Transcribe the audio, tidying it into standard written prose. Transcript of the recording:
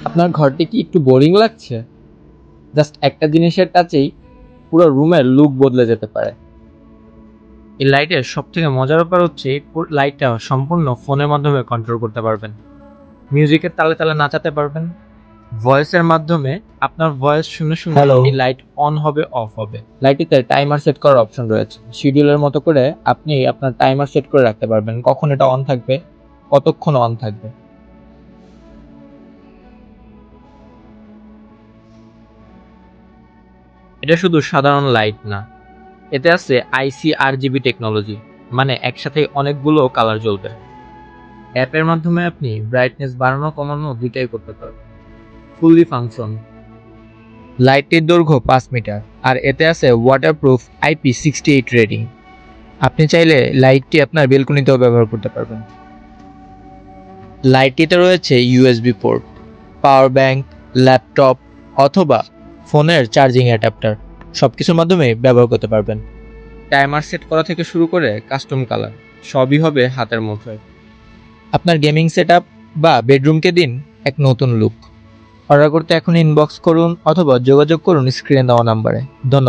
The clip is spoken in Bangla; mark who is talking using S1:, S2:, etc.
S1: আপনার ঘরটি কি একটু বোরিং লাগছে? জাস্ট একটা জিনিসের টাচেই পুরো রুমের লুক বদলে যেতে পারে। এই লাইটের সবথেকে মজার ব্যাপার হচ্ছে এই লাইটটা সম্পূর্ণ ফোনের মাধ্যমে কন্ট্রোল করতে পারবেন। মিউজিকের তালে তালে নাচাতে পারবেন। ভয়েসের মাধ্যমে আপনার ভয়েস শুনে শুনে
S2: হ্যালো।
S1: এই লাইট অন হবে অফ হবে। লাইটটিতে টাইমার সেট করার অপশন রয়েছে। শিডিউলের মতো করে আপনি আপনার টাইমার সেট করে রাখতে পারবেন কখন এটা অন থাকবে, কতক্ষণ অন থাকবে। এটা শুধু সাধারণ লাইট না, এতে আছে ICRGB টেকনোলজি, মানে একসাথে অনেকগুলো কালার জ্বলবে। অ্যাপের মাধ্যমে আপনি ব্রাইটনেস বাড়ানো কমানো দুইটাই করতে পারবেন। Fully function. লাইটটির দৈর্ঘ্য 5 মিটার আর এতে আছে ওয়াটারপ্রুফ IP68 রেটিং। আপনি চাইলে লাইটটি আপনার বেলকনিতেও ব্যবহার করতে পারবেন। লাইটটিতে রয়েছে USB port, power bank, laptop অথবা ফোনের চার্জিং অ্যাডাপ্টার সবকিছুর মাধ্যমে ব্যবহার করতে পারবেন। টাইমার সেট করা থেকে শুরু করে কাস্টম কালার সবই হবে হাতের মুঠোয়। আপনার গেমিং সেটআপ বা বেডরুমকে দিন এক নতুন লুক। অর্ডার করতে এখন ইনবক্স করুন অথবা যোগাযোগ করুন স্ক্রিনে দেওয়া নাম্বারে। ধন্যবাদ।